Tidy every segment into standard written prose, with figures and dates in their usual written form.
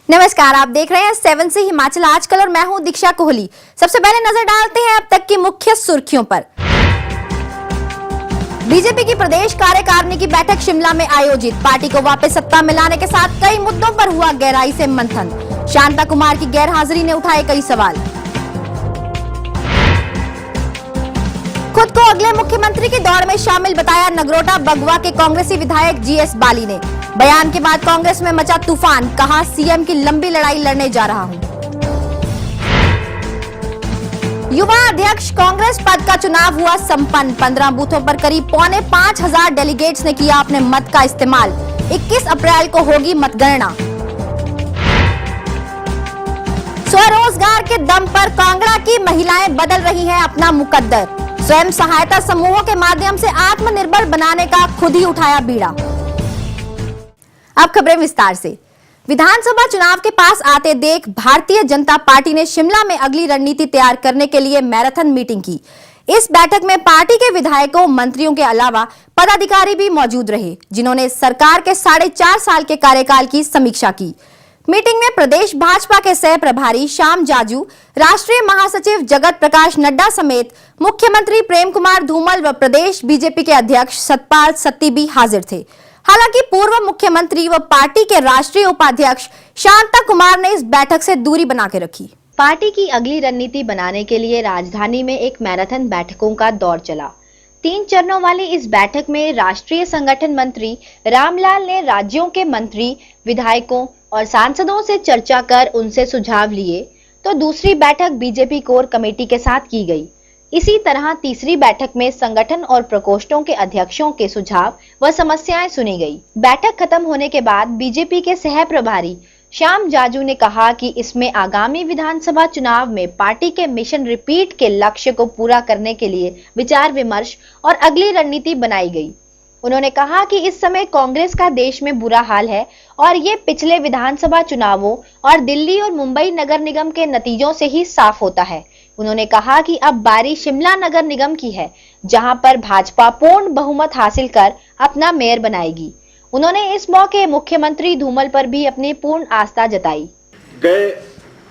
नमस्कार, आप देख रहे हैं 7 सी हिमाचल आजकल और मैं हूं दीक्षा कोहली। सबसे पहले नजर डालते हैं अब तक की मुख्य सुर्खियों पर। बीजेपी की प्रदेश कार्यकारिणी की बैठक शिमला में आयोजित। पार्टी को वापस सत्ता में लाने के साथ कई मुद्दों पर हुआ गहराई से मंथन। शांता कुमार की गैरहाजिरी ने उठाए कई सवाल। खुद को अगले मुख्यमंत्री की दौड़ में शामिल बताया नगरोटा बगवा के कांग्रेसी विधायक जीएस बाली ने। बयान के बाद कांग्रेस में मचा तूफान, कहा सीएम की लंबी लड़ाई लड़ने जा रहा हूं। युवा अध्यक्ष कांग्रेस पद का चुनाव हुआ संपन्न। 15 बूथों पर करीब 4,500 डेलीगेट्स ने किया अपने मत का इस्तेमाल। 21 अप्रैल को होगी मतगणना। स्वरोजगार के दम पर कांगड़ा की महिलाएं बदल रही हैं अपना मुकद्दर। स्वयं सहायता समूहों के माध्यम से आत्मनिर्भर बनाने का खुद ही उठाया बीड़ा। अब खबरें विस्तार से। विधानसभा चुनाव के पास आते देख भारतीय जनता पार्टी ने शिमला में अगली रणनीति तैयार करने के लिए मैराथन मीटिंग की। इस बैठक में पार्टी के विधायकों, मंत्रियों के अलावा पदाधिकारी भी मौजूद रहे, जिन्होंने सरकार के 4.5 साल के कार्यकाल की समीक्षा की। मीटिंग में प्रदेश भाजपा के सह प्रभारी श्याम जाजू, राष्ट्रीय महासचिव जगत प्रकाश नड्डा समेत मुख्यमंत्री प्रेम कुमार धूमल व प्रदेश बीजेपी के अध्यक्ष सतपाल सत्ती भी हाजिर थे। हालांकि पूर्व मुख्यमंत्री व पार्टी के राष्ट्रीय उपाध्यक्ष शांता कुमार ने इस बैठक से दूरी बना के रखी। पार्टी की अगली रणनीति बनाने के लिए राजधानी में एक मैराथन बैठकों का दौर चला। 3 चरणों वाली इस बैठक में राष्ट्रीय संगठन मंत्री रामलाल ने राज्यों के मंत्री, विधायकों और सांसदों से चर्चा कर उनसे सुझाव लिए, तो दूसरी बैठक बीजेपी कोर कमेटी के साथ की गई। इसी तरह तीसरी बैठक में संगठन और प्रकोष्ठों के अध्यक्षों के सुझाव व समस्याएं सुनी गई। बैठक खत्म होने के बाद बीजेपी के सह प्रभारी श्याम जाजू ने कहा कि इसमें आगामी विधानसभा चुनाव में पार्टी के मिशन रिपीट के लक्ष्य को पूरा करने के लिए विचार विमर्श और अगली रणनीति बनाई गई। उन्होंने कहा कि इस समय कांग्रेस का देश में बुरा हाल है और ये पिछले विधानसभा चुनावों और दिल्ली और मुंबई नगर निगम के नतीजों से ही साफ होता है। उन्होंने कहा कि अब बारी शिमला नगर निगम की है, जहां पर भाजपा पूर्ण बहुमत हासिल कर अपना मेयर बनाएगी। उन्होंने इस मौके मुख्यमंत्री धूमल पर भी अपनी पूर्ण आस्था जताई। गए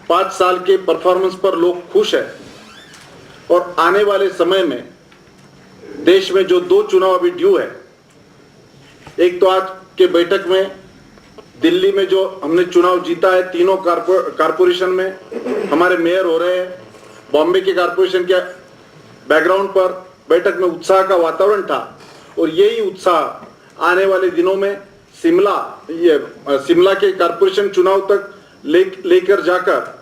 5 साल के परफॉर्मेंस पर लोग खुश हैं और आने वाले समय में देश में जो 2 चुनाव अभी ड्यू है, एक तो आज के बैठक में दिल्ली में जो हमने चुनाव जीता है, तीनों कारपोरेशन में हमारे मेयर हो रहे हैं। बॉम्बे के कारपोरेशन के बैकग्राउंड पर बैठक में उत्साह का वातावरण था और यही उत्साह आने वाले दिनों में शिमला के कारपोरेशन चुनाव तक लेकर जाकर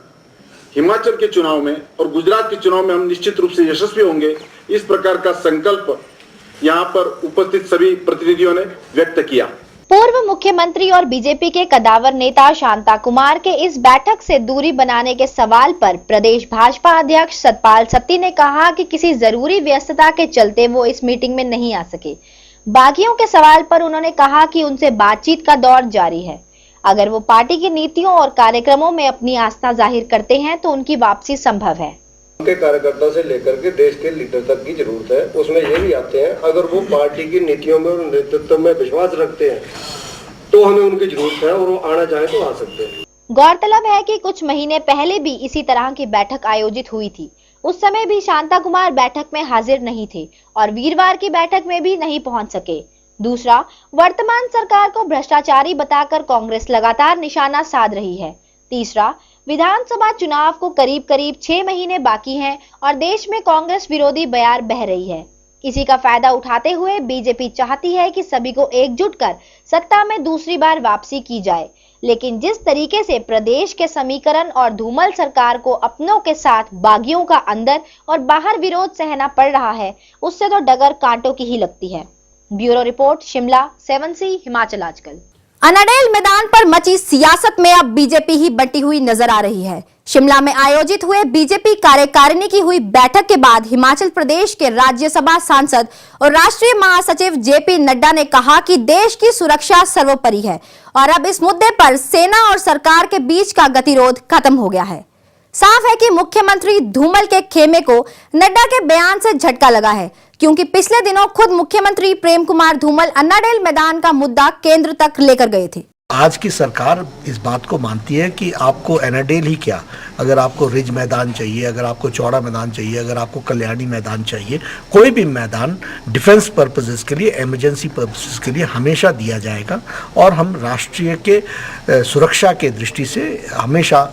हिमाचल के चुनाव में और गुजरात के चुनाव में हम निश्चित रूप से यशस्वी होंगे। इस प्रकार का संकल्प यहाँ पर उपस्थित सभी प्रतिनिधियों ने व्यक्त किया। पूर्व मुख्यमंत्री और बीजेपी के कदावर नेता शांता कुमार के इस बैठक से दूरी बनाने के सवाल पर प्रदेश भाजपा अध्यक्ष सतपाल सत्ती ने कहा कि किसी जरूरी व्यस्तता के चलते वो इस मीटिंग में नहीं आ सके। बागियों के सवाल पर उन्होंने कहा कि उनसे बातचीत का दौर जारी है। अगर वो पार्टी की नीतियों और कार्यक्रमों में अपनी आस्था जाहिर करते हैं तो उनकी वापसी संभव है। उनके कार्यकर्ता से लेकर के देश के लीडर तक की जरूरत है। उसमें ये भी आते हैं, अगर वो पार्टी की नीतियों में और नेतृत्व में विश्वास रखते हैं तो हमें उनकी जरूरत है और वो आना चाहे तो आ सकते हैं। गौरतलब है कि कुछ महीने पहले भी इसी तरह की बैठक आयोजित हुई थी। उस समय भी शांता कुमार बैठक में हाजिर नहीं थे और वीरवार की बैठक में भी नहीं पहुंच सके। दूसरा, वर्तमान सरकार को भ्रष्टाचारी बताकर कांग्रेस लगातार निशाना साध रही है। तीसरा, विधानसभा चुनाव को करीब 6 महीने बाकी हैं और देश में कांग्रेस विरोधी बयार बह रही है। इसी का फायदा उठाते हुए बीजेपी चाहती है कि सभी को एकजुट कर सत्ता में दूसरी बार वापसी की जाए। लेकिन जिस तरीके से प्रदेश के समीकरण और धूमल सरकार को अपनों के साथ बागियों का अंदर और बाहर विरोध सहना पड़ रहा है, उससे तो डगर कांटों की ही लगती है। ब्यूरो रिपोर्ट, शिमला, 7 सी हिमाचल आजकल। अनाडेल मैदान पर मची सियासत में अब बीजेपी ही बंटी हुई नजर आ रही है। शिमला में आयोजित हुए बीजेपी कार्यकारिणी की हुई बैठक के बाद हिमाचल प्रदेश के राज्यसभा सांसद और राष्ट्रीय महासचिव जेपी नड्डा ने कहा कि देश की सुरक्षा सर्वोपरि है और अब इस मुद्दे पर सेना और सरकार के बीच का गतिरोध खत्म हो गया है। साफ है कि मुख्यमंत्री धूमल के खेमे को नड्डा के बयान से झटका लगा है, क्योंकि पिछले दिनों खुद मुख्यमंत्री प्रेम कुमार धूमल अनाडेल मैदान का मुद्दा केंद्र तक लेकर गए थे। आज की सरकार इस बात को मानती है कि आपको एनाडेल ही क्या, अगर आपको रिज मैदान चाहिए, अगर आपको चौड़ा मैदान चाहिए, अगर आपको कल्याणी मैदान चाहिए, कोई भी मैदान डिफेंस पर्पसेस के लिए, इमरजेंसी पर्पसेस के लिए हमेशा दिया जाएगा। और हम राष्ट्रीय के सुरक्षा के दृष्टि से हमेशा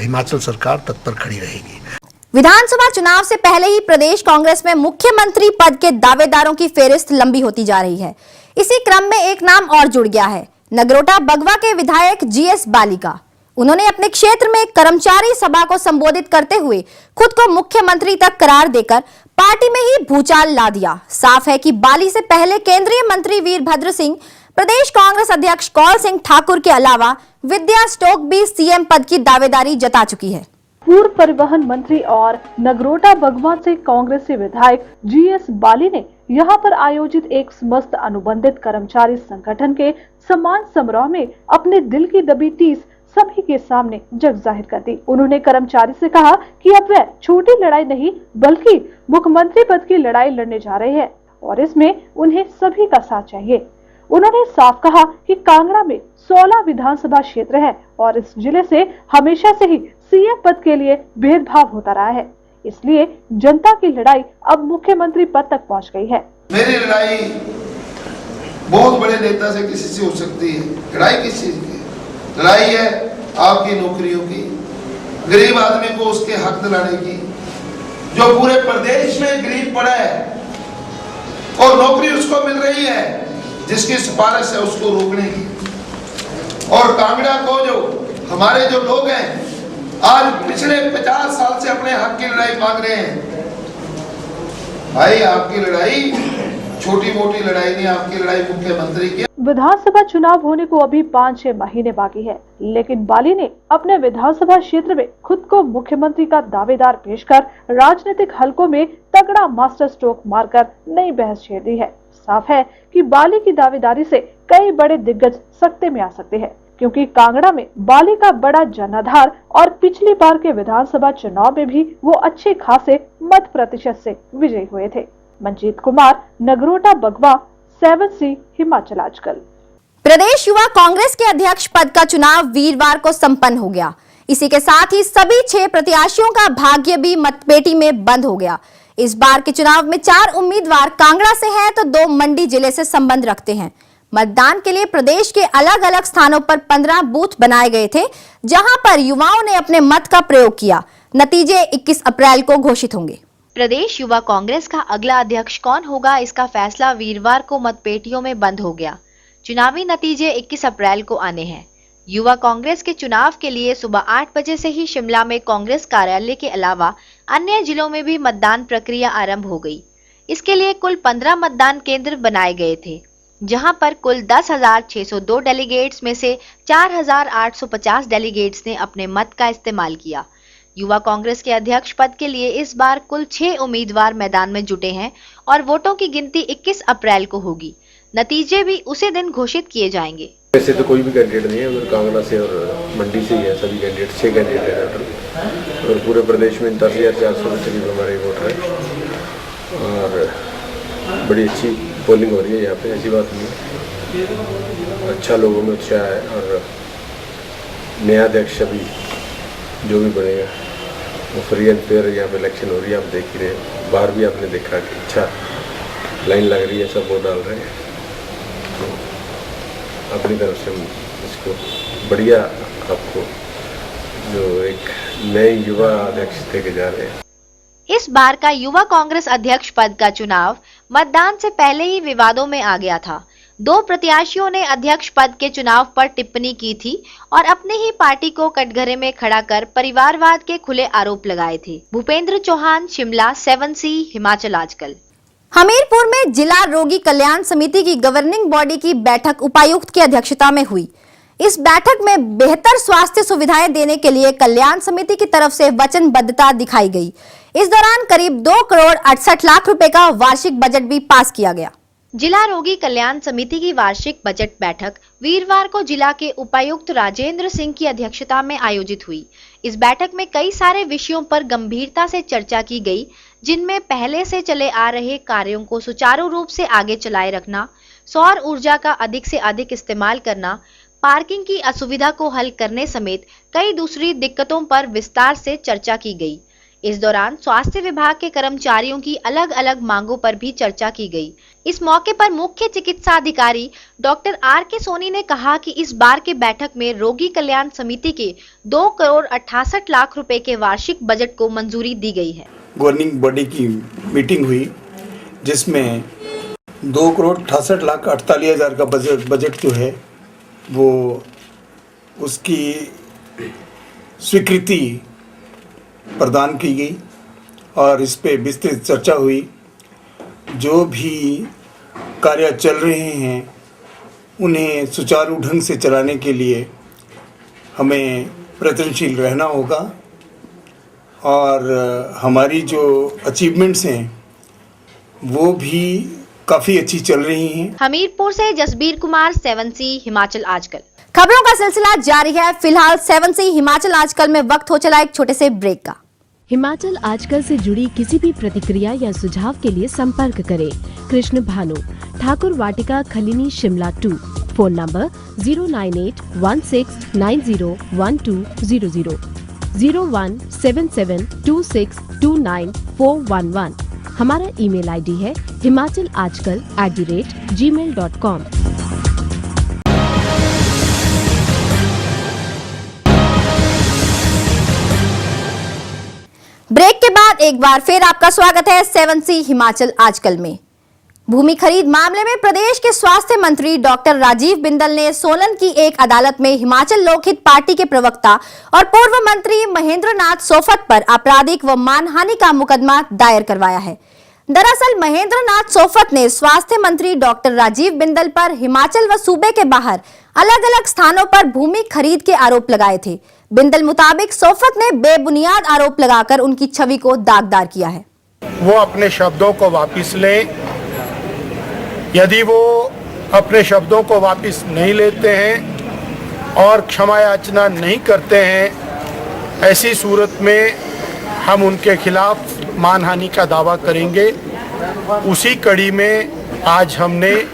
हिमाचल सरकार तत्पर खड़ी रहेगी। विधानसभा चुनाव से पहले ही प्रदेश कांग्रेस में मुख्यमंत्री पद के दावेदारों की फेहरिस्त लंबी होती जा रही है। इसी क्रम में एक नाम और जुड़ गया है, नगरोटा बगवा के विधायक जीएस बाली का। उन्होंने अपने क्षेत्र में एक कर्मचारी सभा को संबोधित करते हुए खुद को मुख्यमंत्री तक करार देकर पार्टी में ही भूचाल ला दिया। साफ है कि बाली से पहले केंद्रीय मंत्री वीरभद्र सिंह, प्रदेश कांग्रेस अध्यक्ष कौल सिंह ठाकुर के अलावा विद्या स्टोक भी सीएम पद की दावेदारी जता चुकी है। पूर्व परिवहन मंत्री और नगरोटा बगवा से कांग्रेसी विधायक जीएस बाली ने यहां पर आयोजित एक समस्त अनुबंधित कर्मचारी संगठन के सम्मान समारोह में अपने दिल की दबी टीस सभी के सामने जग जाहिर कर दी। उन्होंने कर्मचारी से कहा कि अब वह छोटी लड़ाई नहीं बल्कि मुख्यमंत्री पद की लड़ाई लड़ने जा रहे हैं और इसमें उन्हें सभी का साथ चाहिए। उन्होंने साफ कहा कि कांगड़ा में 16 विधानसभा क्षेत्र है और इस जिले से हमेशा से ही सीएम पद के लिए भेदभाव होता रहा है, इसलिए जनता की लड़ाई अब मुख्यमंत्री पद तक पहुंच गई है। मेरी लड़ाई बहुत बड़े नेता से किसी से हो सकती है, लड़ाई किस चीज की? लड़ाई है आपकी नौकरियों की, गरीब आदमी को उसके हक दिलाने की, जो पूरे प्रदेश में गरीब पड़ा है और नौकरी उसको मिल रही है जिसकी सिफारिश है उसको रोकने की। और कांगड़ा को जो हमारे जो लोग हैं आज पिछले 50 साल से अपने हक की लड़ाई मांग रहे हैं। भाई आपकी लड़ाई छोटी मोटी लड़ाई नहीं, आपकी लड़ाई मुख्यमंत्री की। विधानसभा चुनाव होने को अभी 5-6 महीने बाकी है, लेकिन बाली ने अपने विधानसभा क्षेत्र में खुद को मुख्यमंत्री का दावेदार पेश कर राजनीतिक हलकों में तगड़ा मास्टर स्ट्रोक मारकर नई बहस छेड़ दी है। साफ है कि बाली की दावेदारी से कई बड़े दिग्गज सकते में आ सकते हैं, क्योंकि कांगड़ा में बाली का बड़ा जनाधार और पिछली बार के विधानसभा चुनाव में भी वो अच्छे खासे मत प्रतिशत से विजयी हुए थे। मंजीत कुमार, नगरोटा बगवा, 7C हिमाचल आजकल। प्रदेश युवा कांग्रेस के अध्यक्ष पद का चुनाव वीरवार को संपन्न हो गया। इसी के साथ ही सभी 6 प्रत्याशियों का भाग्य भी मतपेटी में बंद हो गया। इस बार के चुनाव में 4 उम्मीदवार कांगड़ा से हैं तो 2 मंडी जिले से संबंध रखते हैं। मतदान के लिए प्रदेश के अलग अलग स्थानों पर 15 बूथ बनाए गए थे, जहां पर युवाओं ने अपने मत का प्रयोग किया। नतीजे 21 अप्रैल को घोषित होंगे। प्रदेश युवा कांग्रेस का अगला अध्यक्ष कौन होगा, इसका फैसला वीरवार को मतपेटियों में बंद हो गया। चुनावी नतीजे 21 अप्रैल को आने हैं। युवा कांग्रेस के चुनाव के लिए सुबह 8 बजे से ही शिमला में कांग्रेस कार्यालय के अलावा अन्य जिलों में भी मतदान प्रक्रिया आरंभ हो गई। इसके लिए कुल 15 मतदान केंद्र बनाए गए थे, जहां पर कुल 10,602 डेलीगेट्स में से 4,850 डेलीगेट्स ने अपने मत का इस्तेमाल किया। युवा कांग्रेस के अध्यक्ष पद के लिए इस बार कुल 6 उम्मीदवार मैदान में जुटे हैं और वोटों की गिनती 21 अप्रैल को होगी। नतीजे भी उसी दिन घोषित किए जाएंगे। वैसे तो कोई भी कैंडिडेट नहीं है, उधर कांगड़ा से और मंडी से ही है सभी कैंडिडेट। 6 कैंडिडेट है टोटल और पूरे प्रदेश में 10,400 के करीब हमारे वोटर हैं और बड़ी अच्छी पोलिंग हो रही है यहाँ पे, ऐसी बात नहीं है। अच्छा लोगों में उत्साह है और नया अध्यक्ष अभी जो भी बनेगा वो फ्री एंड फेयर यहाँ पे इलेक्शन हो रही है, आप देख ही रहे। बाहर भी आपने देखा कि अच्छा लाइन लग रही है, सब वोट डाल रहे हैं। तो अपनी तरफ से हम इसको बढ़िया आपको जो एक नए युवा अध्यक्ष देके जा रहे हैं। इस बार का युवा कांग्रेस अध्यक्ष पद का चुनाव मतदान से पहले ही विवादों में आ गया था। 2 प्रत्याशियों ने अध्यक्ष पद के चुनाव पर टिप्पणी की थी और अपनी ही पार्टी को कटघरे में खड़ा कर परिवारवाद के खुले आरोप लगाए थे। भूपेंद्र चौहान, शिमला, 7C हिमाचल आजकल। हमीरपुर में जिला रोगी कल्याण समिति की गवर्निंग बॉडी की बैठक उपायुक्त की अध्यक्षता में हुई। इस बैठक में बेहतर स्वास्थ्य सुविधाएं देने के लिए कल्याण समिति की तरफ से वचनबद्धता दिखाई गई। इस दौरान करीब 2 करोड़ 68 लाख रुपए का वार्षिक बजट भी पास किया गया। जिला रोगी कल्याण समिति की वार्षिक बजट बैठक वीरवार को जिला के उपायुक्त राजेंद्र सिंह की अध्यक्षता में आयोजित हुई। इस बैठक में कई सारे विषयों पर गंभीरता से चर्चा की गई, जिनमें पहले से चले आ रहे कार्यों को सुचारू रूप से आगे चलाए रखना, सौर ऊर्जा का अधिक से अधिक इस्तेमाल करना, पार्किंग की असुविधा को हल करने समेत कई दूसरी दिक्कतों पर विस्तार से चर्चा की गई। इस दौरान स्वास्थ्य विभाग के कर्मचारियों की अलग अलग मांगों पर भी चर्चा की गई। इस मौके पर मुख्य चिकित्सा अधिकारी डॉक्टर R.K. सोनी ने कहा कि इस बार के बैठक में रोगी कल्याण समिति के 2,68,00,000 रुपए के वार्षिक बजट को मंजूरी दी गई है। गवर्निंग बॉडी की मीटिंग हुई जिसमें 2,68,48,00,000 का बजट जो है वो उसकी स्वीकृति प्रदान की गई और इस पे विस्तृत चर्चा हुई। जो भी कार्य चल रहे हैं उन्हें सुचारू ढंग से चलाने के लिए हमें प्रयत्नशील रहना होगा और हमारी जो अचीवमेंट्स हैं वो भी काफ़ी अच्छी चल रही हैं। हमीरपुर से जसबीर कुमार 7C हिमाचल आजकल। खबरों का सिलसिला जारी है। फिलहाल 7C हिमाचल आजकल में वक्त हो चला एक छोटे से ब्रेक का। हिमाचल आजकल से जुड़ी किसी भी प्रतिक्रिया या सुझाव के लिए संपर्क करें कृष्ण भानु, ठाकुर वाटिका, खलीनी, शिमला 2। Phone number 09816901200, 017726294111। हमारा ईमेल आईडी है himachalajkal@gmail.com। ब्रेक के बाद एक बार फिर आपका स्वागत है 7C हिमाचल आजकल में। भूमि खरीद मामले में प्रदेश के स्वास्थ्य मंत्री डॉक्टर राजीव बिंदल ने सोलन की एक अदालत में हिमाचल लोकहित पार्टी के प्रवक्ता और पूर्व मंत्री महेंद्र नाथ सोफत पर आपराधिक व मानहानि का मुकदमा दायर करवाया है। दरअसल महेंद्र नाथ सोफत ने स्वास्थ्य मंत्री डॉक्टर राजीव बिंदल पर हिमाचल व सूबे के बाहर अलग अलग स्थानों पर भूमि खरीद के आरोप लगाए थे। बिंदल मुताबिक सोफत ने बेबुनियाद आरोप लगाकर उनकी छवि को दागदार किया है। वो अपने शब्दों को वापस लें। यदि वो अपने शब्दों को वापस नहीं लेते हैं और क्षमा याचना नहीं करते हैं, ऐसी सूरत में हम उनके खिलाफ मानहानि का दावा करेंगे। उसी कड़ी में आज हमने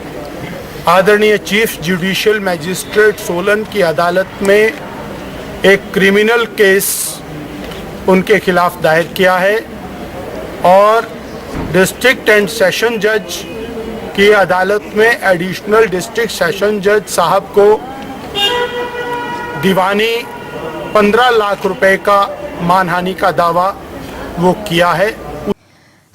आदरणीय चीफ जुडिशियल मैजिस्ट्रेट सोलन की अदालत में एक क्रिमिनल केस उनके खिलाफ दायर किया है और डिस्ट्रिक्ट एंड सेशन जज की अदालत में एडिशनल डिस्ट्रिक्ट सेशन जज साहब को दीवानी 15 लाख रुपए का मानहानि का दावा वो किया है।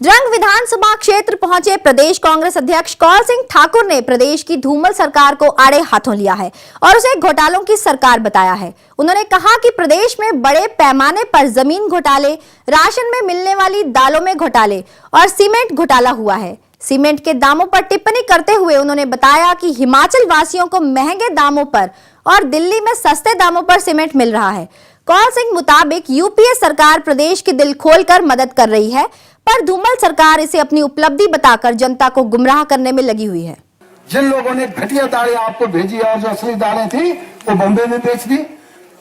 जंग विधानसभा क्षेत्र पहुंचे प्रदेश कांग्रेस अध्यक्ष कौल सिंह ठाकुर ने प्रदेश की धूमल सरकार को आड़े हाथों लिया है और उसे घोटालों की सरकार बताया है। उन्होंने कहा कि प्रदेश में बड़े पैमाने पर जमीन घोटाले, राशन में मिलने वाली दालों में घोटाले और सीमेंट घोटाला हुआ है। सीमेंट के दामों पर टिप्पणी करते हुए उन्होंने बताया कि हिमाचल वासियों को महंगे दामों पर और दिल्ली में सस्ते दामों पर सीमेंट मिल रहा है। कौल सिंह मुताबिक यूपीए सरकार प्रदेश की दिल खोलकर मदद कर रही है, पर धूमल सरकार इसे अपनी उपलब्धि बताकर जनता को गुमराह करने में लगी हुई है। जिन लोगों ने घटिया दालें आपको भेजी और जो असली दालें थी वो बॉम्बे में बेच दी।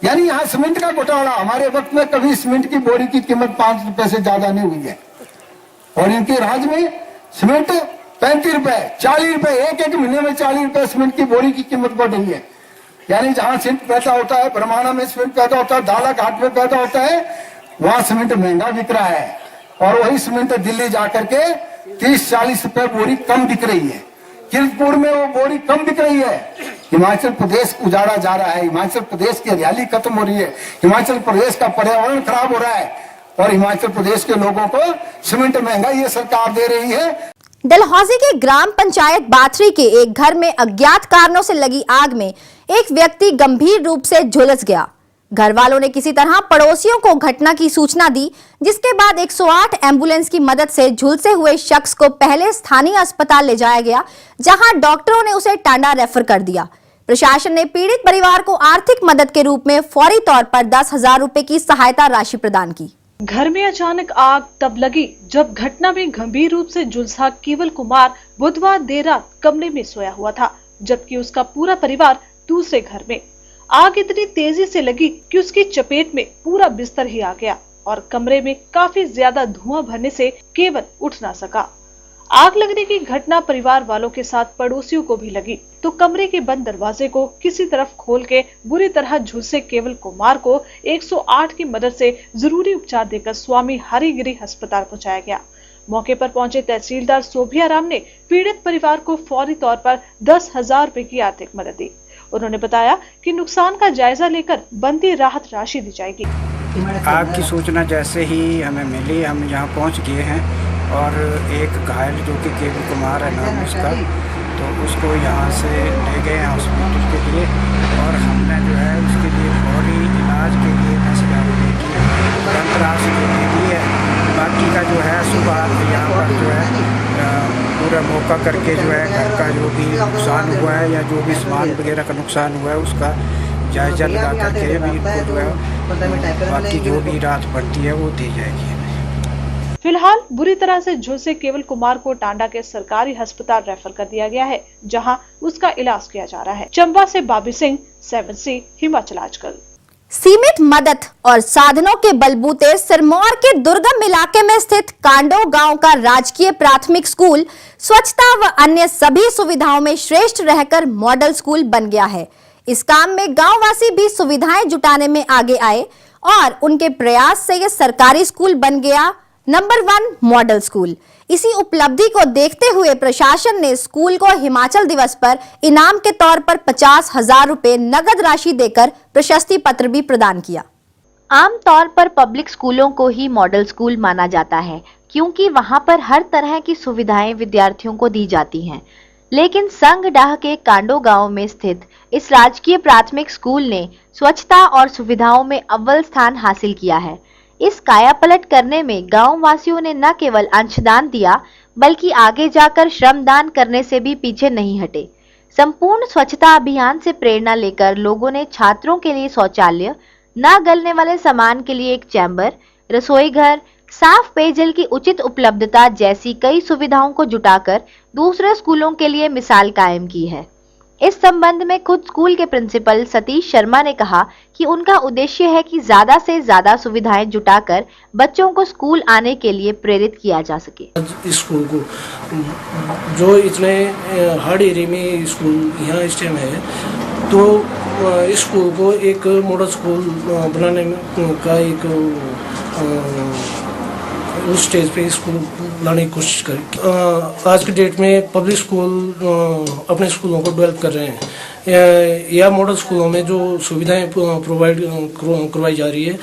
यानी यहाँ सीमेंट का घोटाला, हमारे वक्त में कभी सीमेंट की बोरी की कीमत 5 रुपए से ज्यादा नहीं हुई है और इनके राज में सीमेंट 35 रुपए, 40 रुपए, एक महीने में 40 रुपए सीमेंट की बोरी की कीमत बढ़ रही है। यानी जहाँ सीमेंट पैदा होता है, ब्रह्मांड में सीमेंट पैदा होता है, दाला घाट में पैदा होता है, वहाँ सीमेंट महंगा बिक रहा है और वही सीमेंट दिल्ली जाकर के 30-40 रुपए बोरी कम बिक रही है। किरतपुर में वो बोरी कम बिक रही है। हिमाचल प्रदेश उजाड़ा जा रहा है, हिमाचल प्रदेश की हरियाली खत्म हो रही है, हिमाचल प्रदेश का पर्यावरण खराब हो रहा है और हिमाचल प्रदेश के लोगों को सीमेंट महंगा ये सरकार दे रही है। डलहौजी के ग्राम पंचायत बाथरी के एक घर में अज्ञात कारणों से लगी आग में एक व्यक्ति गंभीर रूप से झुलस गया। घर वालों ने किसी तरह पड़ोसियों को घटना की सूचना दी, जिसके बाद 108 एम्बुलेंस की मदद से झुलसे हुए शख्स को पहले स्थानीय अस्पताल ले जाया गया, जहां डॉक्टरों ने उसे टांडा रेफर कर दिया। प्रशासन ने पीड़ित परिवार को आर्थिक मदद के रूप में फौरी तौर पर 10,000 रुपए की सहायता राशि प्रदान की। घर में अचानक आग तब लगी जब घटना में गंभीर रूप से झुलसा केवल कुमार बुधवार देर रात कमरे में सोया हुआ था, जबकि उसका पूरा परिवार दूसरे घर में। आग इतनी तेजी से लगी कि उसकी चपेट में पूरा बिस्तर ही आ गया और कमरे में काफी ज्यादा धुआं भरने से केवल उठ ना सका। आग लगने की घटना परिवार वालों के साथ पड़ोसियों को भी लगी। तो कमरे के बंद दरवाजे को किसी तरफ खोल के बुरी तरह झुलसे केवल कुमार को 108 की मदद से जरूरी उपचार देकर स्वामी हरिगिरी अस्पताल पहुंचाया गया। मौके पर पहुंचे तहसीलदार सोभिया राम ने पीड़ित परिवार को फौरी तौर पर 10,000 रुपए की आर्थिक मदद दी। उन्होंने बताया कि नुकसान का जायजा लेकर बनती राहत राशि दी जाएगी। आग की सूचना जैसे ही हमें मिली, हम यहाँ पहुँच गए हैं और एक घायल जो कि केवल कुमार है नाम उसका, तो उसको यहाँ से ले गए हॉस्पिटल के लिए और हमने जो है उसके लिए फौरी इलाज के लिए 10,000 रुपये की धनराशि दे दी है। बाकी का जो है सुबह यहाँ पर जो है पूरा मौका करके जो है घर का जो भी नुकसान हुआ है या जो भी सामान वगैरह का नुकसान हुआ है उसका जायजा लगा करके भी जो है बाकी जो भी राहत बढ़ती है वो दी जाएगी। फिलहाल बुरी तरह से झुलसे केवल कुमार को टांडा के सरकारी अस्पताल रेफर कर दिया गया है, जहां उसका इलाज किया जा रहा है। चंबा से बाबी सिंह, 7C हिमाचल आजकल। सीमित मदद और साधनों के बलबूते सिरमौर के दुर्गम इलाके में स्थित कांडो गांव का राजकीय प्राथमिक स्कूल स्वच्छता व अन्य सभी सुविधाओं में श्रेष्ठ रहकर मॉडल स्कूल बन गया है। इस काम में गांववासी भी सुविधाएं जुटाने में आगे आए और उनके प्रयास से यह सरकारी स्कूल बन गया नंबर 1 मॉडल स्कूल। इसी उपलब्धि को देखते हुए प्रशासन ने स्कूल को हिमाचल दिवस पर इनाम के तौर पर 50,000 रुपए नगद राशि देकर प्रशस्ति पत्र भी प्रदान किया। आम तौर पर पब्लिक स्कूलों को ही मॉडल स्कूल माना जाता है, क्योंकि वहां पर हर तरह की सुविधाएं विद्यार्थियों को दी जाती हैं। लेकिन संगडाह के कांडो गांव में स्थित इस राजकीय प्राथमिक स्कूल ने स्वच्छता और सुविधाओं में अव्वल स्थान हासिल किया है। इस कायापलट करने में गांव वासियों ने न केवल अंशदान दिया, बल्कि आगे जाकर श्रमदान करने से भी पीछे नहीं हटे। संपूर्ण स्वच्छता अभियान से प्रेरणा लेकर लोगों ने छात्रों के लिए शौचालय, न गलने वाले सामान के लिए एक चैम्बर, रसोई घर, साफ पेयजल की उचित उपलब्धता जैसी कई सुविधाओं को जुटाकर दूसरे स्कूलों के लिए मिसाल कायम की है। इस संबंध में खुद स्कूल के प्रिंसिपल सतीश शर्मा ने कहा कि उनका उद्देश्य है कि ज्यादा से ज्यादा सुविधाएं जुटाकर बच्चों को स्कूल आने के लिए प्रेरित किया जा सके। इस स्कूल को जो इतने हार्ड एरिया में स्कूल यहाँ इस टाइम है, तो इस स्कूल को एक मॉडल स्कूल बनाने का एक उस स्टेज पे स्कूल लाने की कोशिश करें। आज के डेट में पब्लिक स्कूल अपने स्कूलों को डेवलप कर रहे हैं या मॉडल स्कूलों में जो सुविधाएं प्रोवाइड करवाई जा रही है।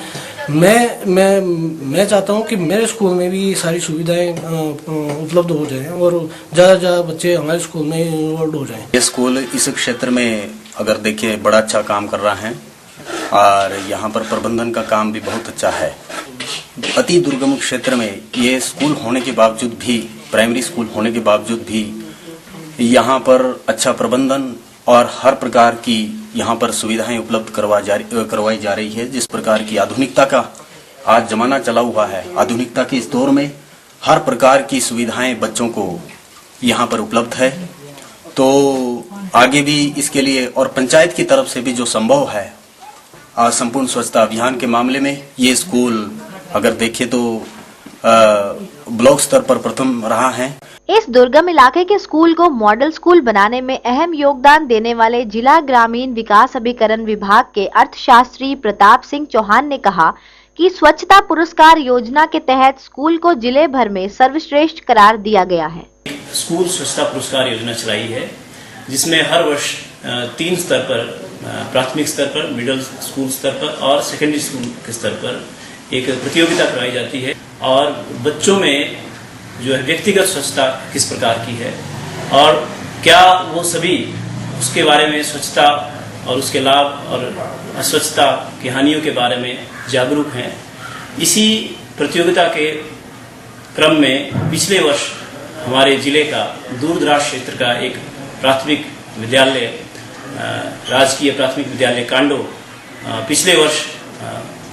मैं चाहता हूं कि मेरे स्कूल में भी सारी सुविधाएं उपलब्ध हो जाएं और ज़्यादा बच्चे हमारे स्कूल में इन्वॉल्व हो जाएं। ये स्कूल इस क्षेत्र में अगर देखिए बड़ा अच्छा काम कर रहा है और यहाँ पर प्रबंधन का काम भी बहुत अच्छा है। अति दुर्गम क्षेत्र में ये स्कूल होने के बावजूद भी, प्राइमरी स्कूल होने के बावजूद भी यहाँ पर अच्छा प्रबंधन और हर प्रकार की यहाँ पर सुविधाएं उपलब्ध करवाई जा रही है। जिस प्रकार की आधुनिकता का आज जमाना चला हुआ है, आधुनिकता के इस दौर में हर प्रकार की सुविधाएं बच्चों को यहाँ पर उपलब्ध है। तो आगे भी इसके लिए और पंचायत की तरफ से भी जो संभव है संपूर्ण स्वच्छता अभियान के मामले में ये स्कूल अगर देखें तो ब्लॉक स्तर पर प्रथम रहा है। इस दुर्गम इलाके के स्कूल को मॉडल स्कूल बनाने में अहम योगदान देने वाले जिला ग्रामीण विकास अभिकरण विभाग के अर्थशास्त्री प्रताप सिंह चौहान ने कहा कि स्वच्छता पुरस्कार योजना के तहत स्कूल को जिले भर में सर्वश्रेष्ठ करार दिया गया है। स्कूल स्वच्छता पुरस्कार योजना चलाई है, जिसमें हर वर्ष 3 स्तर पर, प्राथमिक स्तर पर, मिडिल स्कूल स्तर पर और सेकेंडरी स्कूल के स्तर पर एक प्रतियोगिता करवाई जाती है और बच्चों में जो है व्यक्तिगत स्वच्छता किस प्रकार की है और क्या वो सभी उसके बारे में, स्वच्छता और उसके लाभ और अस्वच्छता की हानियों के बारे में जागरूक हैं। इसी प्रतियोगिता के क्रम में पिछले वर्ष हमारे जिले का दूर दराज क्षेत्र का एक प्राथमिक विद्यालय, राजकीय प्राथमिक विद्यालय कांडो, पिछले वर्ष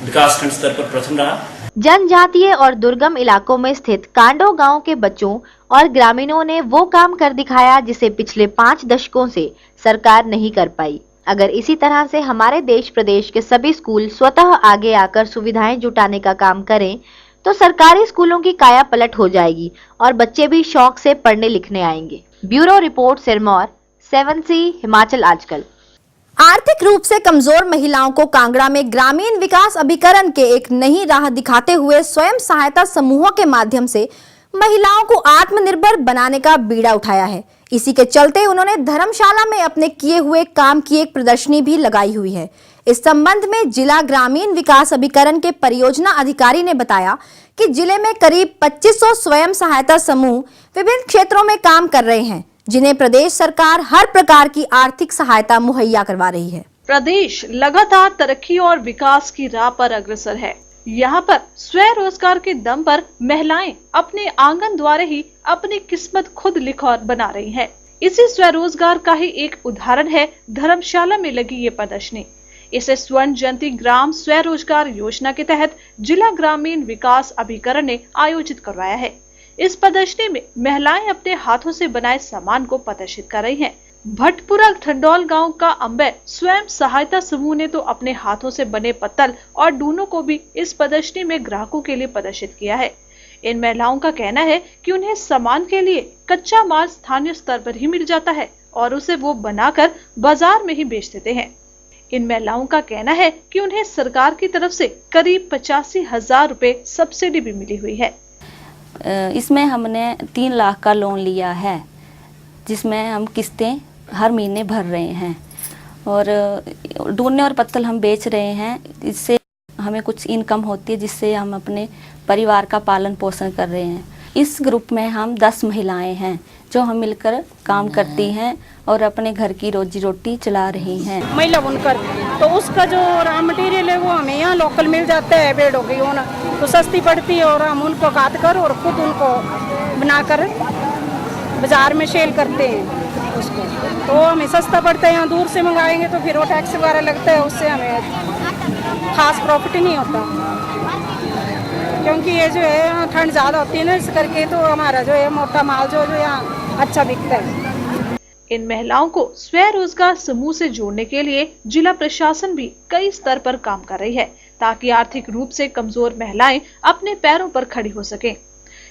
विकासखंड स्तर पर प्रथम रहा। जनजातीय और दुर्गम इलाकों में स्थित कांडो गांव के बच्चों और ग्रामीणों ने वो काम कर दिखाया जिसे पिछले 5 दशकों से सरकार नहीं कर पाई। अगर इसी तरह से हमारे देश प्रदेश के सभी स्कूल स्वतः आगे आकर सुविधाएं जुटाने का काम करें तो सरकारी स्कूलों की काया पलट हो जाएगी और बच्चे भी शौक से पढ़ने लिखने आएंगे। Bureau report Sirmaur, 7C Himachal आजकल। आर्थिक रूप से कमजोर महिलाओं को कांगड़ा में ग्रामीण विकास अभिकरण के एक नई राह दिखाते हुए स्वयं सहायता समूहों के माध्यम से महिलाओं को आत्मनिर्भर बनाने का बीड़ा उठाया है। इसी के चलते उन्होंने धर्मशाला में अपने किए हुए काम की एक प्रदर्शनी भी लगाई हुई है। इस संबंध में जिला ग्रामीण विकास अभिकरण के परियोजना अधिकारी ने बताया कि जिले में करीब 2500 स्वयं सहायता समूह विभिन्न क्षेत्रों में काम कर रहे हैं, जिन्हें प्रदेश सरकार हर प्रकार की आर्थिक सहायता मुहैया करवा रही है। प्रदेश लगातार तरक्की और विकास की राह पर अग्रसर है। यहाँ पर स्वयं रोजगार के दम पर महिलाएं अपने आंगन द्वारे ही अपनी किस्मत खुद लिख और बना रही हैं। इसी स्वरोजगार का ही एक उदाहरण है धर्मशाला में लगी ये प्रदर्शनी। इसे स्वर्ण जयंती ग्राम स्वरोजगार योजना के तहत जिला ग्रामीण विकास अभिकरण ने आयोजित करवाया है। इस प्रदर्शनी में महिलाएं अपने हाथों से बनाए सामान को प्रदर्शित कर रही हैं। भटपुरा ठंडौल गांव का अंबे स्वयं सहायता समूह ने तो अपने हाथों से बने पत्तल और डूनों को भी इस प्रदर्शनी में ग्राहकों के लिए प्रदर्शित किया है। इन महिलाओं का कहना है कि उन्हें सामान के लिए कच्चा माल स्थानीय स्तर पर ही मिल जाता है और उसे वो बनाकर बाजार में ही बेच देते हैं। इन महिलाओं का कहना है कि उन्हें सरकार की तरफ से करीब 85,000 रुपए सब्सिडी भी मिली हुई है। इसमें हमने 3 लाख का लोन लिया है, जिसमें हम किस्तें हर महीने भर रहे हैं और डूने और पत्तल हम बेच रहे हैं। इससे हमें कुछ इनकम होती है, जिससे हम अपने परिवार का पालन पोषण कर रहे हैं। इस ग्रुप में हम 10 महिलाएं हैं जो हम मिलकर काम करती हैं और अपने घर की रोजी रोटी चला रही हैं। महिला बुनकर तो उसका जो रॉ मटेरियल है वो हमें यहाँ लोकल मिल जाता है। बेड़ों की ऊन तो सस्ती पड़ती है और हम उनको काट कर और खुद उनको बनाकर बाजार में सेल करते हैं उसको, तो हमें सस्ता पड़ता है। यहाँ दूर से मंगाएंगे तो फिर वो टैक्स वगैरह लगता है, उससे हमें खास प्रॉफिट नहीं होता, क्योंकि ये जो है यहाँ ठंड ज़्यादा होती है ना, इस करके तो हमारा जो है मोटा माल जो यहाँ अच्छा बिकता है। इन महिलाओं को स्वयं रोजगार समूह से जोड़ने के लिए जिला प्रशासन भी कई स्तर पर काम कर रही है, ताकि आर्थिक रूप से कमजोर महिलाएं अपने पैरों पर खड़ी हो सकें।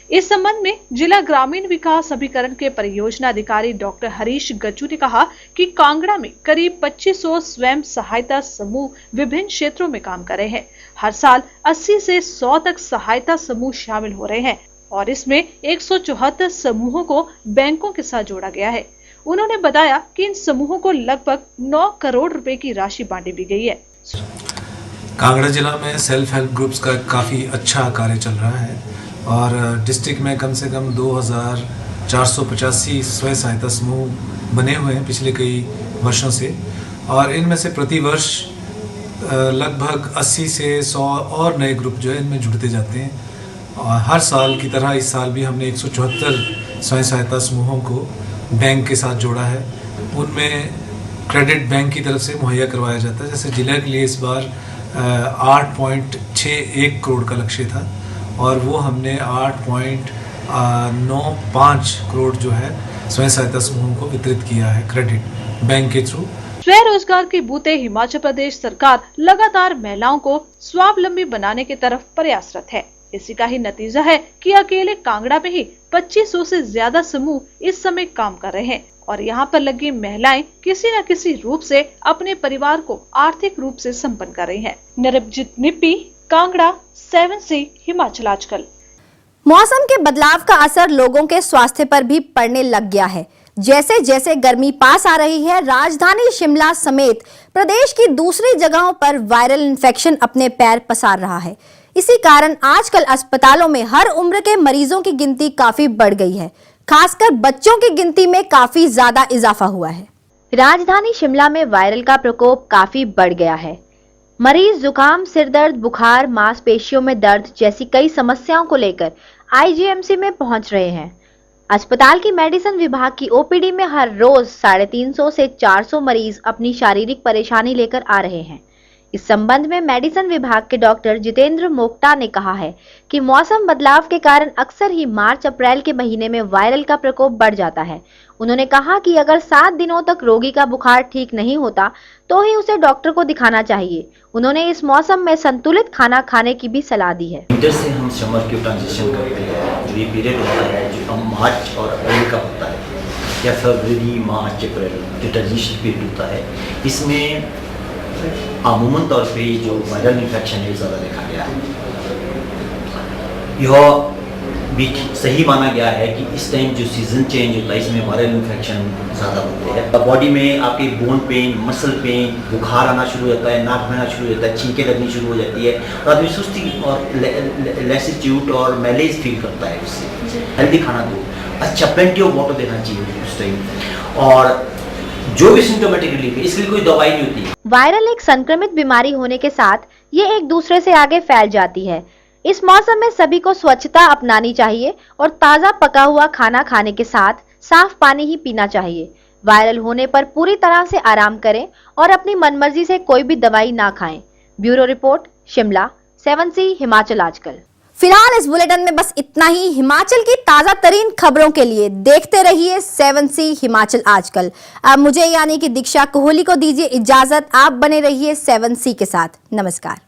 इस संबंध में जिला ग्रामीण विकास अभिकरण के परियोजना अधिकारी डॉक्टर हरीश गज्जू ने कहा कि कांगड़ा में करीब 2500 स्वयं सहायता समूह विभिन्न क्षेत्रों में काम कर रहे हैं। हर साल 80 से 100 तक सहायता समूह शामिल हो रहे हैं और इसमें 174 समूहों को बैंकों के साथ जोड़ा गया है। उन्होंने बताया कि इन समूहों को लगभग 9 करोड़ रुपए की राशि बांटी भी गई है। कांगड़ा जिला में सेल्फ हेल्प ग्रुप्स का काफ़ी अच्छा कार्य चल रहा है और डिस्ट्रिक्ट में कम से कम 2485 स्वयं सहायता समूह बने हुए हैं पिछले कई वर्षों से, और इनमें से प्रति वर्ष लगभग 80 से 100 और नए ग्रुप जो है इनमें जुड़ते जाते हैं। और हर साल की तरह इस साल भी हमने 174 स्वयं सहायता समूहों को बैंक के साथ जोड़ा है। उनमें क्रेडिट बैंक की तरफ से मुहैया करवाया जाता है। जैसे जिले के लिए इस बार 8.61 करोड़ का लक्ष्य था और वो हमने 8.95 करोड़ जो है स्वयं सहायता समूहों को वितरित किया है क्रेडिट बैंक के थ्रू। स्वयं रोजगार के बूते हिमाचल प्रदेश सरकार लगातार महिलाओं को स्वावलंबी बनाने की तरफ प्रयासरत है। इसी का ही नतीजा है कि अकेले कांगड़ा में ही 2500 से ज्यादा समूह इस समय काम कर रहे हैं और यहाँ पर लगी महिलाएं किसी न किसी रूप से अपने परिवार को आर्थिक रूप से संपन्न कर रही हैं। निरपजित निप्पी, कांगड़ा, 7C हिमाचल आजकल। मौसम के बदलाव का असर लोगों के स्वास्थ्य पर भी पड़ने लग गया है। जैसे जैसे गर्मी पास आ रही है, राजधानी शिमला समेत प्रदेश की दूसरी जगहों पर वायरल इन्फेक्शन अपने पैर पसार रहा है। इसी कारण आजकल अस्पतालों में हर उम्र के मरीजों की गिनती काफी बढ़ गई है। खासकर बच्चों की गिनती में काफी ज्यादा इजाफा हुआ है। राजधानी शिमला में वायरल का प्रकोप काफी बढ़ गया है। मरीज जुकाम, सिरदर्द, बुखार, मांसपेशियों में दर्द जैसी कई समस्याओं को लेकर आईजीएमसी में पहुंच रहे हैं। अस्पताल की मेडिसिन विभाग की ओपीडी में हर रोज 350 से 400 मरीज अपनी शारीरिक परेशानी लेकर आ रहे हैं। इस संबंध में मेडिसिन विभाग के डॉक्टर जितेंद्र मोक्ता ने कहा है कि मौसम बदलाव के कारण अक्सर ही मार्च-अप्रैल के महीने में वायरल का प्रकोप बढ़ जाता है। उन्होंने कहा कि अगर 7 दिनों तक रोगी का बुखार ठीक नहीं होता तो ही उसे डॉक्टर को दिखाना चाहिए। उन्होंने इस मौसम में संतुलित खाना खाने की भी सलाह दी है। विंटर से हम समर की ट्रांजिशन करते हैं, जो ये पीरियड होता है जो हम मार्च और अप्रैल का होता है, या फरवरी, मार्च, अप्रैल जो ट्रांजिशन पीरियड होता है, इसमें अमूमन तौर पे जो वायरल इन्फेक्शन है ज़्यादा देखा गया है। यह भी सही माना गया है कि इस टाइम जो सीजन चेंज होता है इसमें वायरल इन्फेक्शन ज़्यादा होते हैं। बॉडी में आपके बोन पेन, मसल पेन, बुखार आना शुरू हो जाता है, नाक बहना शुरू हो जाता है, छींकें लगनी शुरू हो जाती है और आदमी सुस्ती और लेसिट्यूड और मैलेज फील करता है। उससे हेल्दी खाना दो, अच्छा प्लेंटी ऑफ वाटर देना चाहिए उस टाइम, और जो भी सिम्टोमेटिक रिलीफ है इसके लिए कोई दवाई नहीं होती। वायरल एक संक्रमित बीमारी होने के साथ ये एक दूसरे से आगे फैल जाती है। इस मौसम में सभी को स्वच्छता अपनानी चाहिए और ताज़ा पका हुआ खाना खाने के साथ साफ पानी ही पीना चाहिए। वायरल होने पर पूरी तरह से आराम करें और अपनी मनमर्जी से कोई भी दवाई ना खाएं। Bureau report, Shimla, 7C Himachal आजकल। फिलहाल इस बुलेटिन में बस इतना ही। हिमाचल की ताजा तरीन खबरों के लिए देखते रहिए 7C हिमाचल आजकल। अब मुझे यानी कि दीक्षा कोहली को दीजिए इजाजत। आप बने रहिए 7C के साथ। नमस्कार।